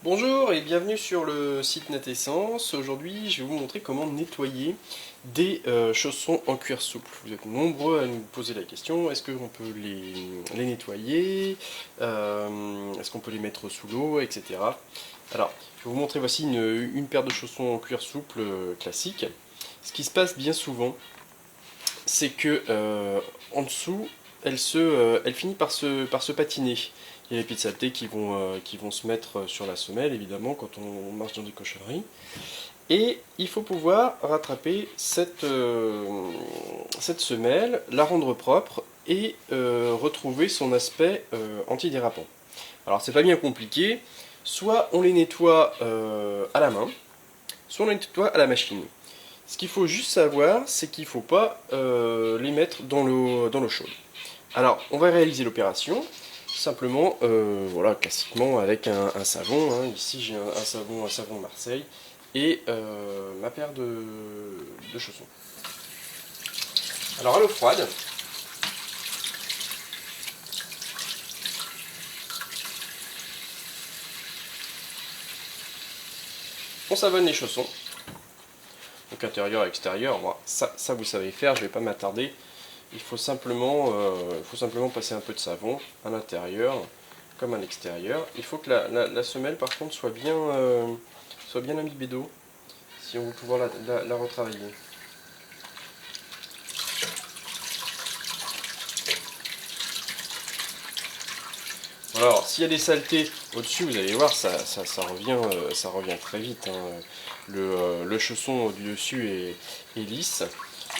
Bonjour et bienvenue sur le site Natessence. Aujourd'hui, je vais vous montrer comment nettoyer des chaussons en cuir souple. Vous êtes nombreux à nous poser la question, est-ce qu'on peut les nettoyer, est-ce qu'on peut les mettre sous l'eau, etc. Alors, je vais vous montrer, voici une paire de chaussons en cuir souple classique. Ce qui se passe bien souvent, c'est que en dessous, elle finit par se patiner. Il y a les petites saletés qui vont se mettre sur la semelle, évidemment, quand on marche dans des cochonneries. Et il faut pouvoir rattraper cette semelle, la rendre propre et retrouver son aspect antidérapant. Alors c'est pas bien compliqué, soit on les nettoie à la main, soit on les nettoie à la machine. Ce qu'il faut juste savoir, c'est qu'il ne faut pas les mettre dans l'eau chaude. Alors, on va réaliser l'opération, simplement, voilà, classiquement avec un savon. Hein. Ici, j'ai un savon Marseille et ma paire de chaussons. Alors, à l'eau froide, on savonne les chaussons. Donc intérieur et extérieur, bon, ça vous savez faire, je ne vais pas m'attarder. Il faut simplement passer un peu de savon à l'intérieur comme à l'extérieur. Il faut que la semelle par contre soit bien imbibée d'eau si on veut pouvoir la retravailler. Voilà, alors s'il y a des saletés au-dessus, vous allez voir, ça revient très vite. Hein. Le chausson du dessus est lisse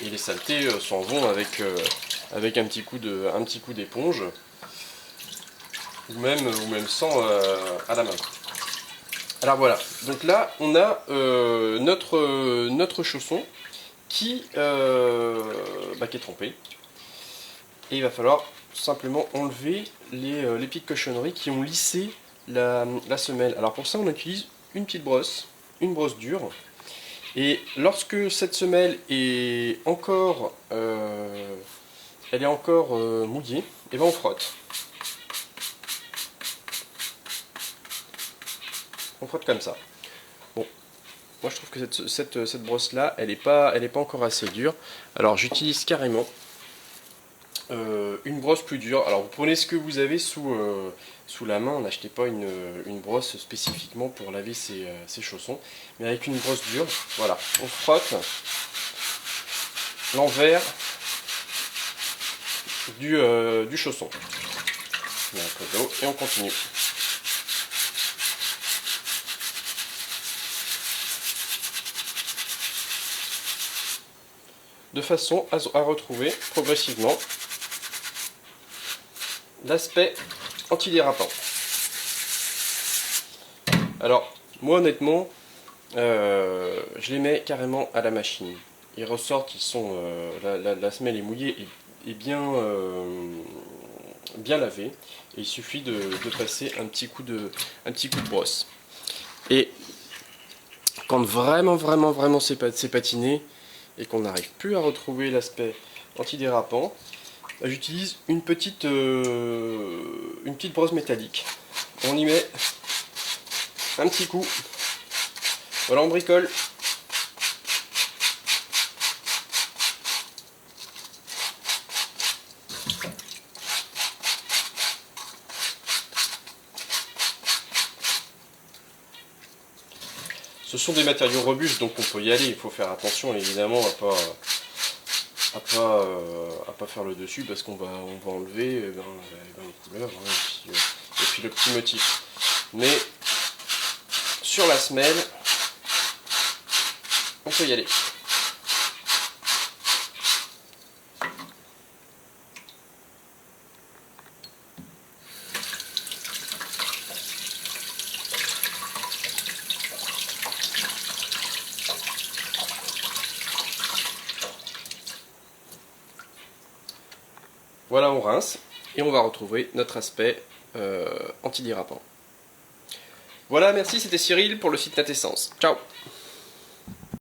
et les saletés s'en vont avec un petit coup d'éponge ou même sans à la main. Alors voilà, donc là on a notre chausson qui est trempé et il va falloir simplement enlever les petites cochonneries qui ont lissé la semelle. Alors pour ça on utilise une petite brosse, une brosse dure. Et lorsque cette semelle est encore, mouillée, et ben on frotte. On frotte comme ça. Bon, moi je trouve que cette brosse là, elle n'est pas encore assez dure. Alors j'utilise carrément une brosse plus dure. Alors vous prenez ce que vous avez sous la main, n'achetez pas une brosse spécifiquement pour laver ses chaussons, mais avec une brosse dure, voilà, on frotte l'envers du chausson. On met un peu d'eau et on continue. De façon à retrouver progressivement l'aspect antidérapant. Alors, moi honnêtement, je les mets carrément à la machine. Ils ressortent, la semelle est mouillée et bien lavée. Et il suffit de passer un petit coup de brosse. Et quand vraiment c'est patiné et qu'on n'arrive plus à retrouver l'aspect antidérapant, j'utilise une petite brosse métallique. On y met un petit coup. Voilà, on bricole. Ce sont des matériaux robustes, donc on peut y aller. Il faut faire attention évidemment à pas faire le dessus parce qu'on va enlever les couleurs et puis le petit motif. Mais sur la semelle, on peut y aller. Voilà, on rince et on va retrouver notre aspect antidérapant. Voilà, merci, c'était Cyril pour le site Natessence. Ciao!